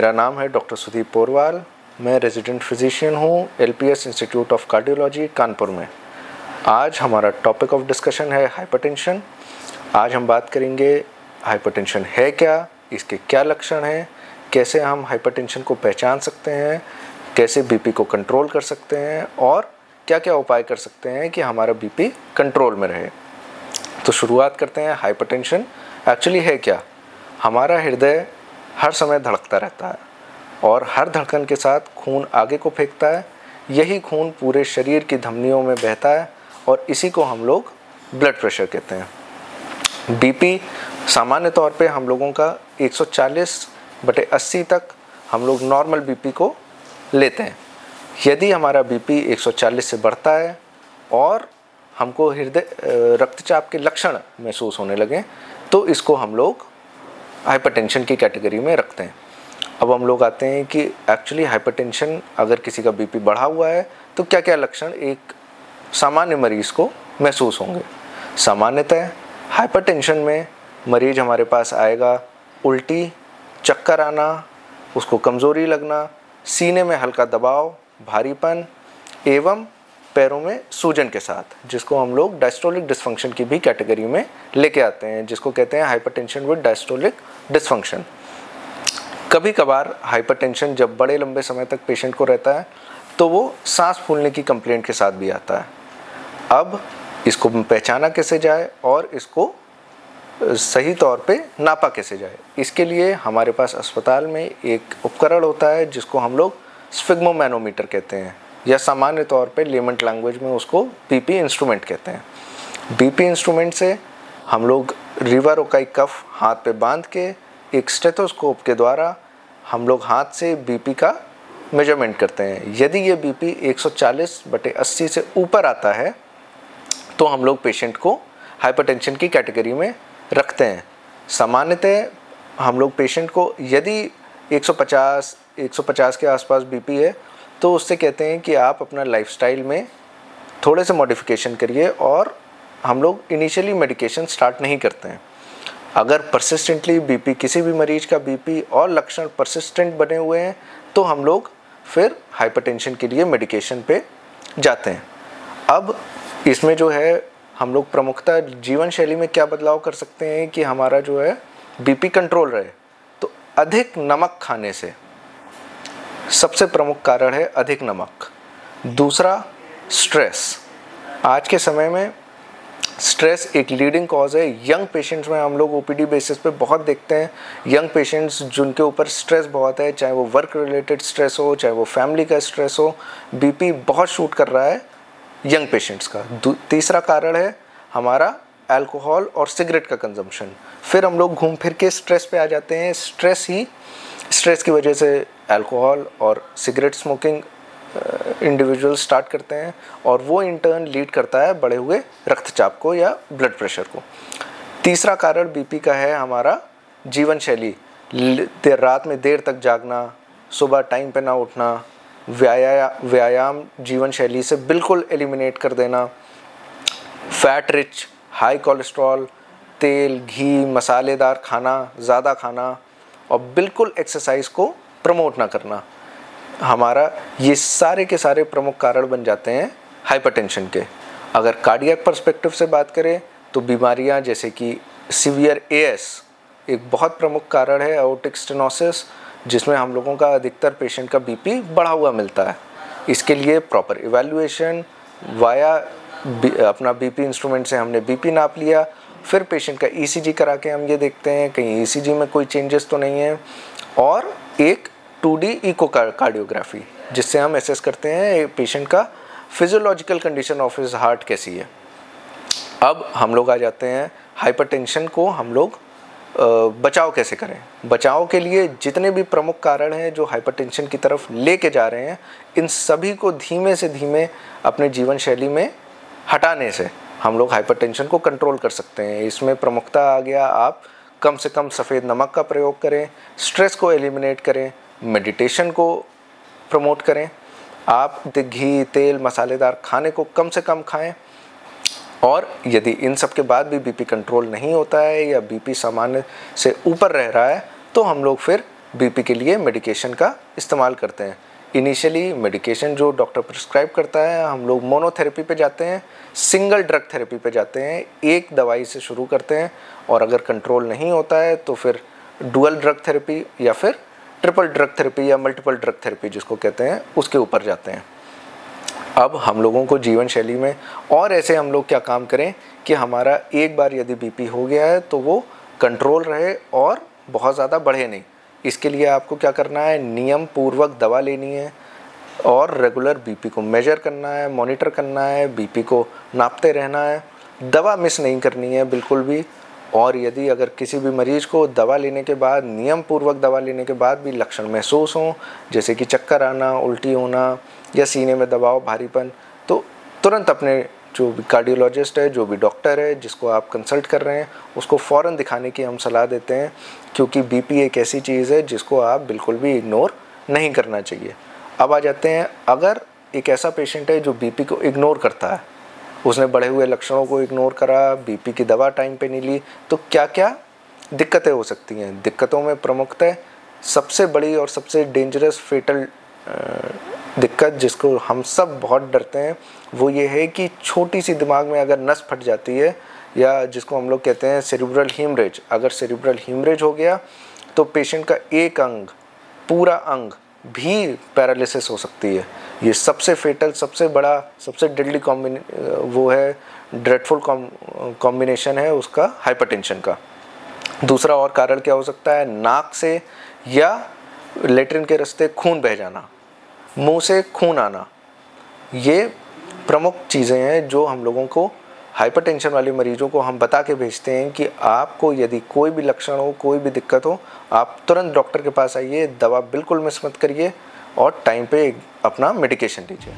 मेरा नाम है डॉक्टर सुदीप पोरवाल। मैं रेजिडेंट फिजिशियन हूँ LPS institute of cardiology Kanpur में। आज हमारा टॉपिक ऑफ डिस्कशन है हाइपरटेंशन। आज हम बात करेंगे हाइपरटेंशन है क्या, इसके क्या लक्षण हैं, कैसे हम हाइपरटेंशन को पहचान सकते हैं, कैसे बीपी को कंट्रोल कर सकते हैं और क्या क्या उपाय कर सकते हैं कि हमारा बीपी कंट्रोल में रहे। तो शुरुआत करते हैं। हाइपरटेंशन एक्चुअली है क्या? हमारा हृदय हर समय धड़कता रहता है और हर धड़कन के साथ खून आगे को फेंकता है। यही खून पूरे शरीर की धमनियों में बहता है और इसी को हम लोग ब्लड प्रेशर कहते हैं। बीपी सामान्य तौर पे हम लोगों का 140/80 तक हम लोग नॉर्मल बीपी को लेते हैं। यदि हमारा बीपी 140 से बढ़ता है और हमको हृदय रक्तचाप के लक्षण महसूस होने लगे तो इसको हम लोग हाइपरटेंशन की कैटेगरी में रखते हैं। अब हम लोग आते हैं कि एक्चुअली हाइपरटेंशन अगर किसी का बीपी बढ़ा हुआ है तो क्या क्या लक्षण एक सामान्य मरीज़ को महसूस होंगे। सामान्यतः हाइपरटेंशन में मरीज हमारे पास आएगा उल्टी, चक्कर आना, उसको कमज़ोरी लगना, सीने में हल्का दबाव, भारीपन एवं पैरों में सूजन के साथ, जिसको हम लोग डायस्टोलिक डिसफंक्शन की भी कैटेगरी में लेके आते हैं, जिसको कहते हैं हाइपरटेंशन विद डायस्टोलिक डिसफंक्शन। कभी कभार हाइपरटेंशन जब बड़े लंबे समय तक पेशेंट को रहता है तो वो सांस फूलने की कंप्लेंट के साथ भी आता है। अब इसको पहचाना कैसे जाए और इसको सही तौर पे नापा कैसे जाए, इसके लिए हमारे पास अस्पताल में एक उपकरण होता है जिसको हम लोग स्फिग्मोमैनोमीटर कहते हैं या सामान्य तौर पे लेमन लैंग्वेज में उसको बीपी इंस्ट्रूमेंट कहते हैं। बीपी इंस्ट्रूमेंट से हम लोग रीवर ओकाई कफ हाथ पे बांध के एक स्टेथोस्कोप के द्वारा हम लोग हाथ से बीपी का मेजरमेंट करते हैं। यदि ये बीपी 140/80 से ऊपर आता है तो हम लोग पेशेंट को हाइपरटेंशन की कैटेगरी में रखते हैं। सामान्यतः हम लोग पेशेंट को यदि 150 के आसपास बीपी है तो उससे कहते हैं कि आप अपना लाइफस्टाइल में थोड़े से मॉडिफिकेशन करिए और हम लोग इनिशियली मेडिकेशन स्टार्ट नहीं करते हैं। अगर परसिस्टेंटली बीपी, किसी भी मरीज का बीपी और लक्षण परसिस्टेंट बने हुए हैं तो हम लोग फिर हाइपरटेंशन के लिए मेडिकेशन पे जाते हैं। अब इसमें जो है हम लोग प्रमुखता जीवन शैली में क्या बदलाव कर सकते हैं कि हमारा जो है बीपी कंट्रोल रहे। तो अधिक नमक खाने से सबसे प्रमुख कारण है अधिक नमक। दूसरा स्ट्रेस। आज के समय में स्ट्रेस एक लीडिंग कॉज है। यंग पेशेंट्स में हम लोग OPD बेसिस पे बहुत देखते हैं यंग पेशेंट्स जिनके ऊपर स्ट्रेस बहुत है, चाहे वो वर्क रिलेटेड स्ट्रेस हो, चाहे वो फैमिली का स्ट्रेस हो, बीपी बहुत शूट कर रहा है यंग पेशेंट्स का। तीसरा कारण है हमारा अल्कोहल और सिगरेट का कंजम्पशन। फिर हम लोग घूम फिर के स्ट्रेस पे आ जाते हैं। स्ट्रेस की वजह से अल्कोहल और सिगरेट स्मोकिंग इंडिविजुअल स्टार्ट करते हैं और वो इंटर्न लीड करता है बढ़े हुए रक्तचाप को या ब्लड प्रेशर को। तीसरा कारण बीपी का है हमारा जीवन शैली। रात में देर तक जागना, सुबह टाइम पे ना उठना, व्यायाम जीवन शैली से बिल्कुल एलिमिनेट कर देना, फैट रिच, हाई कोलेस्ट्रॉल, तेल, घी, मसालेदार खाना ज़्यादा खाना और बिल्कुल एक्सरसाइज को प्रमोट ना करना, हमारा ये सारे के सारे प्रमुख कारण बन जाते हैं हाइपरटेंशन के। अगर कार्डियक पर्सपेक्टिव से बात करें तो बीमारियां जैसे कि सीवियर AS एक बहुत प्रमुख कारण है, एओर्टिक स्टेनोसिस, जिसमें हम लोगों का अधिकतर पेशेंट का बीपी बढ़ा हुआ मिलता है। इसके लिए प्रॉपर इवैल्यूएशन वाया अपना बीपी इंस्ट्रूमेंट से हमने बीपी नाप लिया, फिर पेशेंट का ECG करा के हम ये देखते हैं कहीं ECG में कोई चेंजेस तो नहीं है, और एक 2D इको कार्डियोग्राफी जिससे हम एसेस करते हैं पेशेंट का physiological condition of his heart कैसी है। अब हम लोग आ जाते हैं हाइपरटेंशन को हम लोग बचाव कैसे करें। बचाव के लिए जितने भी प्रमुख कारण हैं जो हाइपरटेंशन की तरफ लेके जा रहे हैं, इन सभी को धीमे से धीमे अपने जीवन शैली में हटाने से हम लोग हाइपरटेंशन को कंट्रोल कर सकते हैं। इसमें प्रमुखता आ गया, आप कम से कम सफ़ेद नमक का प्रयोग करें, स्ट्रेस को एलिमिनेट करें, मेडिटेशन को प्रमोट करें, आप घी, तेल, मसालेदार खाने को कम से कम खाएं, और यदि इन सब के बाद भी बीपी कंट्रोल नहीं होता है या बीपी सामान्य से ऊपर रह रहा है तो हम लोग फिर बीपी के लिए मेडिकेशन का इस्तेमाल करते हैं। इनिशियली मेडिकेशन जो डॉक्टर प्रिस्क्राइब करता है, हम लोग मोनोथेरेपी पे जाते हैं, सिंगल ड्रग थेरेपी पे जाते हैं, एक दवाई से शुरू करते हैं और अगर कंट्रोल नहीं होता है तो फिर डुअल ड्रग थेरेपी या फिर ट्रिपल ड्रग थेरेपी या मल्टीपल ड्रग थेरेपी जिसको कहते हैं, उसके ऊपर जाते हैं। अब हम लोगों को जीवन शैली में और ऐसे हम लोग क्या काम करें कि हमारा एक बार यदि बीपी हो गया है तो वो कंट्रोल रहे और बहुत ज़्यादा बढ़े नहीं। इसके लिए आपको क्या करना है, नियम पूर्वक दवा लेनी है और रेगुलर बीपी को मेजर करना है, मॉनिटर करना है, बीपी को नापते रहना है, दवा मिस नहीं करनी है बिल्कुल भी। और यदि अगर किसी भी मरीज़ को दवा लेने के बाद, नियम पूर्वक दवा लेने के बाद भी लक्षण महसूस हों, जैसे कि चक्कर आना, उल्टी होना या सीने में दबाव, भारीपन, तो तुरंत अपने जो भी कार्डियोलॉजिस्ट है, जो भी डॉक्टर है जिसको आप कंसल्ट कर रहे हैं, उसको फ़ौरन दिखाने की हम सलाह देते हैं, क्योंकि बीपी एक ऐसी चीज़ है जिसको आप बिल्कुल भी इग्नोर नहीं करना चाहिए। अब आ जाते हैं, अगर एक ऐसा पेशेंट है जो बीपी को इग्नोर करता है, उसने बढ़े हुए लक्षणों को इग्नोर करा, बीपी की दवा टाइम पे नहीं ली, तो क्या क्या दिक्कतें हो सकती हैं। दिक्कतों में प्रमुखतः सबसे बड़ी और सबसे डेंजरस फेटल दिक्कत जिसको हम सब बहुत डरते हैं, वो ये है कि छोटी सी दिमाग में अगर नस फट जाती है, या जिसको हम लोग कहते हैं सेरिब्रल हीमरेज, अगर सेरिब्रल हीमरेज हो गया तो पेशेंट का एक अंग, पूरा अंग भी पैरालिसिस हो सकती है। ये सबसे फेटल, सबसे बड़ा, सबसे डेडली वो है, ड्रेडफुल कॉम्बिनेशन है उसका हाइपरटेंशन का। दूसरा और कारण क्या हो सकता है, नाक से या लेटरिन के रास्ते खून बह जाना, मुंह से खून आना। ये प्रमुख चीज़ें हैं जो हम लोगों को, हाइपरटेंशन वाले मरीजों को हम बता के भेजते हैं कि आपको यदि कोई भी लक्षण हो, कोई भी दिक्कत हो, आप तुरंत डॉक्टर के पास आइए, दवा बिल्कुल मिस मत करिए और टाइम पे अपना मेडिकेशन लीजिए।